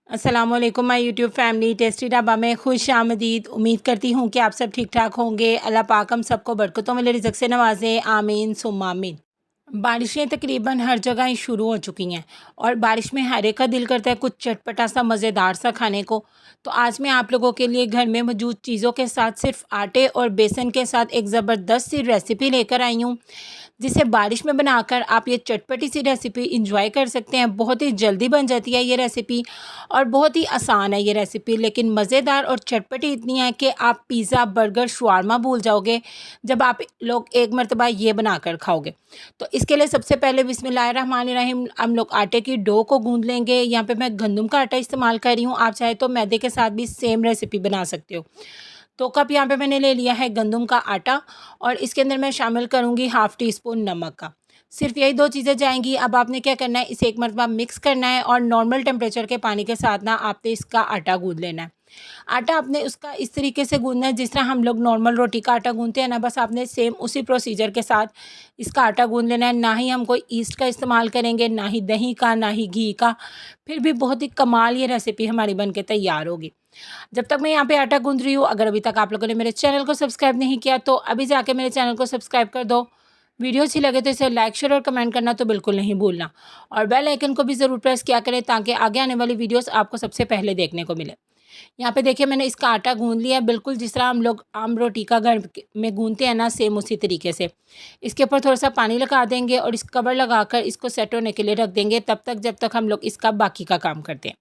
अस्सलामुअलैकुम my YouTube family. Tasty dhaba में खुश आमदीद। उम्मीद करती हूँ कि आप सब ठीक ठाक होंगे। अल्लाह पाक हम सबको बरकतों वाले रिज़्क़ से नवाज़े, आमीन सुम्मा आमीन। बारिशें तकरीबन हर जगह ही शुरू हो चुकी हैं और बारिश में हर एक का दिल करता है कुछ चटपटा सा मज़ेदार सा खाने को। तो आज मैं आप लोगों के लिए घर में मौजूद चीज़ों के साथ सिर्फ आटे और बेसन के साथ एक ज़बरदस्त सी रेसिपी लेकर आई हूँ, जिसे बारिश में बनाकर आप ये चटपटी सी रेसिपी इंजॉय कर सकते हैं। बहुत ही जल्दी बन जाती है ये रेसिपी और बहुत ही आसान है ये रेसिपी, लेकिन मज़ेदार और चटपटी इतनी है कि आप पिज़्ज़ा, बर्गर, शवारमा भूल जाओगे जब आप लोग एक मरतबा ये बनाकर खाओगे। तो इसके लिए सबसे पहले बिस्मिल्लाहिर्रहमानिर्रहीम हम लोग आटे की डो को गूंद लेंगे। यहाँ पे मैं गंदम का आटा इस्तेमाल कर रही हूँ, आप चाहे तो मैदे के साथ भी सेम रेसिपी बना सकते हो। 2 कप यहाँ पे मैंने ले लिया है गंदम का आटा और इसके अंदर मैं शामिल करूँगी हाफ़ टी स्पून नमक का। सिर्फ यही 2 चीज़ें जाएंगी। अब आपने क्या करना है, इसे एक मरतबा मिक्स करना है और नॉर्मल टेम्परेचर के पानी के साथ ना आपने इसका आटा गूंद लेना है। आटा आपने उसका इस तरीके से गूंदना है जिस तरह हम लोग नॉर्मल रोटी का आटा गूंदते हैं ना, बस आपने सेम उसी प्रोसीजर के साथ इसका आटा गूंद लेना है। ना ही हम कोई ईस्ट का इस्तेमाल करेंगे, ना ही दही का, ना ही घी का। फिर भी बहुत ही कमाल ये रेसिपी हमारी बन के तैयार होगी। जब तक मैं यहाँ पे आटा गूंद रही हूँ, अगर अभी तक आप लोगों ने मेरे चैनल को सब्सक्राइब नहीं किया तो अभी जाके मेरे चैनल को सब्सक्राइब कर दो। वीडियो अच्छी लगे तो इसे लाइक, शेयर और कमेंट करना तो बिल्कुल नहीं भूलना और बेल आइकन को भी ज़रूर प्रेस किया करें ताकि आगे आने वाली वीडियोस आपको सबसे पहले देखने को मिले। यहाँ पे देखिए मैंने इसका आटा गूंद लिया है, बिल्कुल जिस तरह हम लोग आम रोटी का घर में गूंदते हैं ना, सेम उसी तरीके से। इसके ऊपर थोड़ा सा पानी लगा देंगे और इस कवर लगाकर इसको सेट होने के लिए रख देंगे तब तक जब तक हम लोग इसका बाकी का काम करते हैं।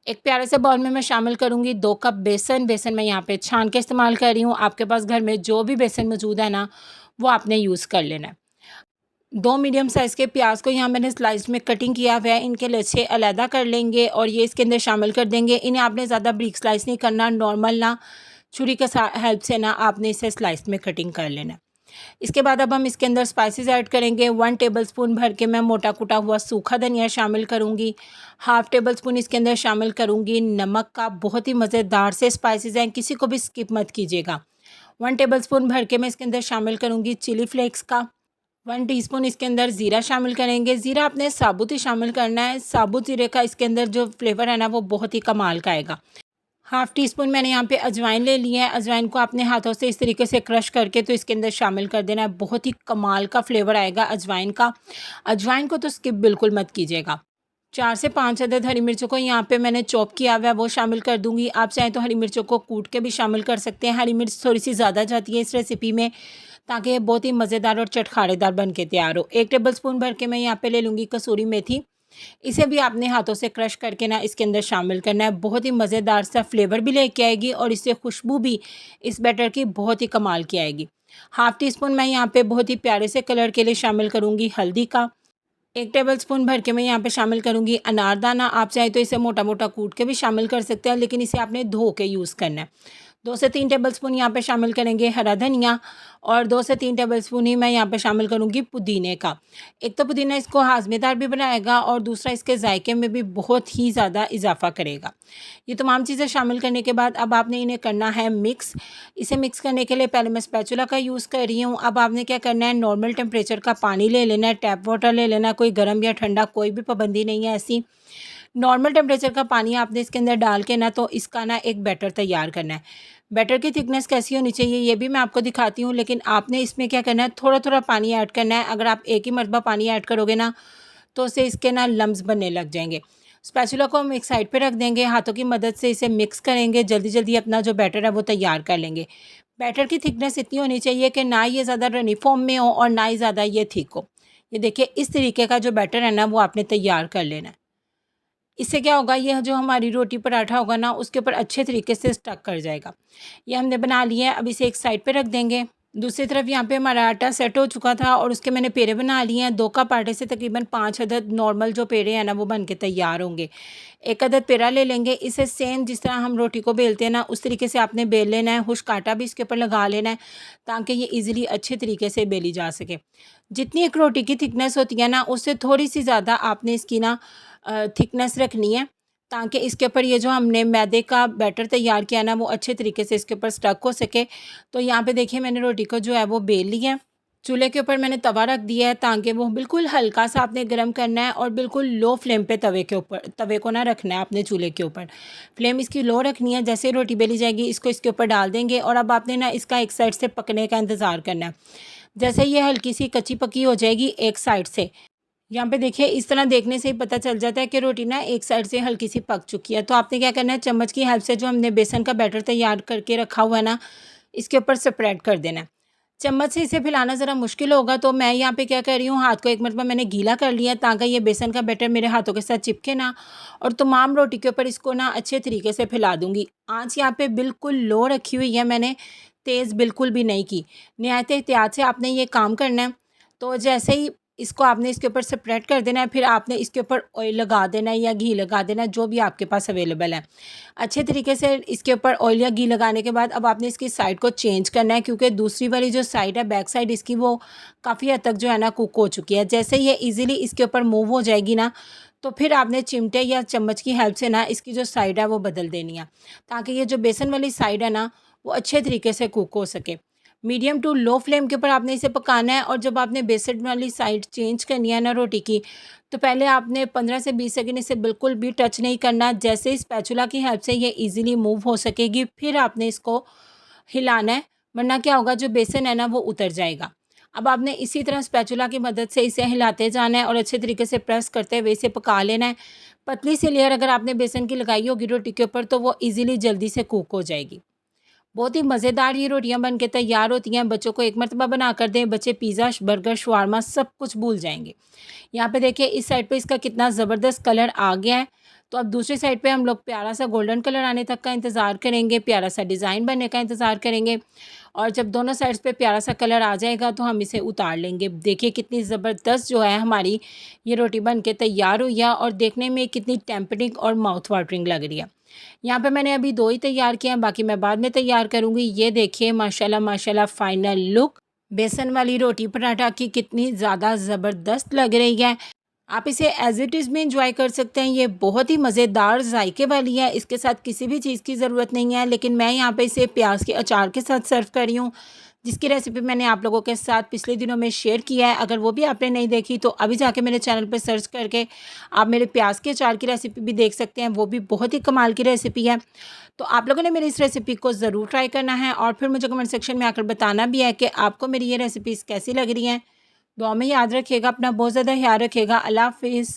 एक प्यारे से बाउल में मैं शामिल करूँगी 2 कप बेसन। बेसन मैं यहाँ पे छान के इस्तेमाल कर रही हूँ। आपके पास घर में जो भी बेसन मौजूद है ना, वो आपने यूज़ कर लेना है। 2 मीडियम साइज़ के प्याज को यहाँ मैंने स्लाइस में कटिंग किया हुआ है, इनके लच्छे अलहदा कर लेंगे और ये इसके अंदर शामिल कर देंगे। इन्हें आपने ज़्यादा ब्रीक स्लाइस नहीं करना, नॉर्मल ना छुरी के हेल्प से ना आपने इसे स्लाइस में कटिंग कर लेना है। इसके बाद अब हम इसके अंदर स्पाइसेस ऐड करेंगे। 1 टेबलस्पून भर के मैं मोटा कुटा हुआ सूखा धनिया शामिल करूँगी। हाफ़ टेबलस्पून इसके अंदर शामिल करूँगी नमक का। बहुत ही मज़ेदार से स्पाइसेस हैं, किसी को भी स्किप मत कीजिएगा। 1 टेबलस्पून भर के मैं इसके अंदर शामिल करूँगी चिली फ्लेक्स का। 1 टीस्पून इसके अंदर ज़ीरा शामिल करेंगे। ज़ीरा आपने साबुत ही शामिल करना है। साबुत ज़ीरे का इसके अंदर जो फ्लेवर है ना, वो बहुत ही कमाल का आएगा। हाफ़ टी स्पून मैंने यहाँ पे अजवाइन ले लिया है। अजवाइन को अपने हाथों से इस तरीके से क्रश करके तो इसके अंदर शामिल कर देना है। बहुत ही कमाल का फ्लेवर आएगा अजवाइन का। अजवाइन को तो स्किप बिल्कुल मत कीजिएगा। 4 से 5 अदद हरी मिर्चों को यहाँ पे मैंने चॉप किया हुआ है, वो शामिल कर दूँगी। आप चाहें तो हरी मिर्चों को कूट के भी शामिल कर सकते हैं। हरी मिर्च थोड़ी-सी ज़्यादा जाती है इस रेसिपी में ताकि ये बहुत ही मज़ेदार और चटखारेदार बन के तैयार हो। 1 टेबलस्पून भर के मैं यहाँ पे ले लूँगी कसूरी मेथी। इसे भी आपने हाथों से क्रश करके ना इसके अंदर शामिल करना है। बहुत ही मज़ेदार सा फ्लेवर भी लेके आएगी और इससे खुशबू भी इस बैटर की बहुत ही कमाल की आएगी। हाफ़ टी स्पून मैं यहाँ पे बहुत ही प्यारे से कलर के लिए शामिल करूँगी हल्दी का। 1 टेबलस्पून भर के मैं यहाँ पे शामिल करूँगी अनारदाना। आप चाहे तो इसे मोटा-मोटा कूट के भी शामिल कर सकते हैं, लेकिन इसे आपने धो के यूज़ करना है। 2 से 3 टेबलस्पून यहाँ पे शामिल करेंगे हरा धनिया और 2 से 3 टेबलस्पून ही मैं यहाँ पे शामिल करूँगी पुदीने का। एक तो पुदीना इसको हाज़मेदार भी बनाएगा और दूसरा इसके जायके में भी बहुत ही ज़्यादा इजाफ़ा करेगा। ये तमाम चीज़ें शामिल करने के बाद अब आपने इन्हें करना है मिक्स। इसे मिक्स करने के लिए पहले मैं स्पैचुला का यूज़ कर रही हूँ। अब आपने क्या करना है, नॉर्मल टेम्परेचर का पानी ले लेना है, टैप वाटर ले लेना है। कोई गर्म या ठंडा कोई भी पाबंदी नहीं है ऐसी। नॉर्मल टेम्परेचर का पानी आपने इसके अंदर डाल के ना तो इसका ना एक बैटर तैयार करना है। बैटर की थिकनेस कैसी होनी चाहिए ये भी मैं आपको दिखाती हूँ, लेकिन आपने इसमें क्या करना है, थोड़ा-थोड़ा पानी ऐड करना है। अगर आप एक ही मरतबा पानी ऐड करोगे ना तो उससे इसके ना लम्स बनने लग जाएँगे। स्पैचुला को हम एक साइड पे रख देंगे, हाथों की मदद से इसे मिक्स करेंगे। जल्दी-जल्दी अपना जो बैटर है वो तैयार कर लेंगे। बैटर की थिकनेस इतनी होनी चाहिए कि ना ये ज़्यादा रनी फॉर्म में हो और ना ही ज़्यादा ये थिक हो। ये देखिए इस तरीके का जो बैटर है ना वो आपने तैयार कर लेना है। इससे क्या होगा, ये जो हमारी रोटी पराठा होगा ना उसके ऊपर अच्छे तरीके से स्टक कर जाएगा। ये हमने बना लिया है, अब इसे एक साइड पे रख देंगे। दूसरी तरफ यहाँ पे हमारा आटा सेट हो चुका था और उसके मैंने पेड़े बना लिए हैं। 2 कप आटे से तकरीबन 5 अदद नॉर्मल जो पेड़े हैं ना वो बन के तैयार होंगे। 1 अदद पेड़ा ले लेंगे। इसे सेम जिस तरह हम रोटी को बेलते हैं ना उस तरीके से आपने बेल लेना है। खुश्क आटा भी इसके ऊपर लगा लेना है ताकि ये ईज़िली अच्छे तरीके से बेली जा सके। जितनी एक रोटी की थिकनेस होती है ना उससे थोड़ी-सी ज़्यादा आपने इसकी ना थिकनेस रखनी है ताकि इसके ऊपर ये जो हमने मैदे का बैटर तैयार किया ना वो अच्छे तरीके से इसके ऊपर स्टक हो सके। तो यहाँ पे देखिए मैंने रोटी को जो है वो बेल लिया है। चूल्हे के ऊपर मैंने तवा रख दिया है ताकि वो बिल्कुल हल्का सा आपने गर्म करना है और बिल्कुल लो फ्लेम पे तवे को ना रखना है आपने चूल्हे के ऊपर। फ्लेम इसकी लो रखनी है। जैसे ही रोटी बेली जाएगी इसको इसके ऊपर डाल देंगे और अब आपने ना इसका एक साइड से पकने का इंतज़ार करना है। जैसे ये हल्की सी कच्ची पकी हो जाएगी एक साइड से, यहाँ पे देखिए इस तरह देखने से ही पता चल जाता है कि रोटी ना एक साइड से हल्की सी पक चुकी है। तो आपने क्या करना है, चम्मच की हेल्प से जो हमने बेसन का बैटर तैयार करके रखा हुआ है ना, इसके ऊपर स्प्रेड कर देना है। चम्मच से इसे फैलाना ज़रा मुश्किल होगा तो मैं यहाँ पे क्या कर रही हूँ, हाथ को एक मरतबा मैंने गीला कर लिया ताकि ये बेसन का बैटर मेरे हाथों के साथ चिपके ना, और तमाम रोटी के ऊपर इसको ना अच्छे तरीके से फैला दूँगी। आँच यहाँ पे बिल्कुल लो रखी हुई है मैंने, तेज़ बिल्कुल भी नहीं की। निहायत एहतियात से आपने ये काम करना है। तो जैसे ही इसको आपने इसके ऊपर स्प्रेड कर देना है, फिर आपने इसके ऊपर ऑयल लगा देना है या घी लगा देना है, जो भी आपके पास अवेलेबल है। अच्छे तरीके से इसके ऊपर ऑयल या घी लगाने के बाद अब आपने इसकी साइड को चेंज करना है, क्योंकि दूसरी वाली जो साइड है बैक साइड इसकी वो काफ़ी हद तक जो है ना कुक हो चुकी है। जैसे ये ईज़िली इसके ऊपर मूव हो जाएगी ना, तो फिर आपने चिमटे या चम्मच की हेल्प से ना इसकी जो साइड है वो बदल देनी है, ताकि ये जो बेसन वाली साइड है ना वो अच्छे तरीके से कुक हो सके। मीडियम टू लो फ्लेम के ऊपर आपने इसे पकाना है। और जब आपने बेसन वाली साइड चेंज करनी है ना रोटी की, तो पहले आपने 15 से 20 सेकंड इसे बिल्कुल भी टच नहीं करना। जैसे इस स्पैचुला की हेल्प से ये इजीली मूव हो सकेगी, फिर आपने इसको हिलाना है, वरना क्या होगा, जो बेसन है ना वो उतर जाएगा। अब आपने इसी तरह स्पैचुला की मदद से इसे हिलाते जाना है और अच्छे तरीके से प्रेस करते हुए इसे पका लेना है। पतली सी लेयर अगर आपने बेसन की लगाई होगी रोटी के ऊपर, तो वो ईज़िली जल्दी से कुक हो जाएगी। बहुत ही मज़ेदार ये रोटियां बन के तैयार होती हैं। बच्चों को एक मरतबा बना कर दें, बच्चे पिज़्ज़ा, बर्गर, शवारमा सब कुछ भूल जाएंगे। यहाँ पे देखिए इस साइड पे इसका कितना ज़बरदस्त कलर आ गया है। तो अब दूसरी साइड पे हम लोग प्यारा सा गोल्डन कलर आने तक का इंतज़ार करेंगे, प्यारा सा डिज़ाइन बनने का इंतज़ार करेंगे। और जब दोनों साइड्स पे प्यारा सा कलर आ जाएगा तो हम इसे उतार लेंगे। देखिए कितनी ज़बरदस्त जो है हमारी ये रोटी बन के तैयार हुई है और देखने में कितनी टेम्पटिंग और माउथ वाटरिंग लग रही है। यहाँ पे मैंने अभी 2 ही तैयार किए हैं, बाकी मैं बाद में तैयार करूँगी। ये देखिए माशाल्लाह माशाल्लाह फाइनल लुक बेसन वाली रोटी पराठा की कितनी ज़्यादा ज़बरदस्त लग रही है। आप इसे एज़ इट इज़ भी एंजॉय कर सकते हैं। ये बहुत ही मज़ेदार जायके वाली है, इसके साथ किसी भी चीज़ की ज़रूरत नहीं है। लेकिन मैं यहाँ पे इसे प्याज के अचार के साथ सर्व कर रही हूँ, जिसकी रेसिपी मैंने आप लोगों के साथ पिछले दिनों में शेयर किया है। अगर वो भी आपने नहीं देखी तो अभी जाके मेरे चैनल पे सर्च करके आप मेरे प्याज के अचार की रेसिपी भी देख सकते हैं। वो भी बहुत ही कमाल की रेसिपी है। तो आप लोगों ने मेरी इस रेसिपी को ज़रूर ट्राई करना है और फिर मुझे कमेंट सेक्शन में आकर बताना भी है कि आपको मेरी ये रेसिपीज़ कैसी लग रही हैं। दुआ में याद रखिएगा, अपना बहुत ज़्यादा ख्याल रखिएगा। अल्लाह हाफ़िज़।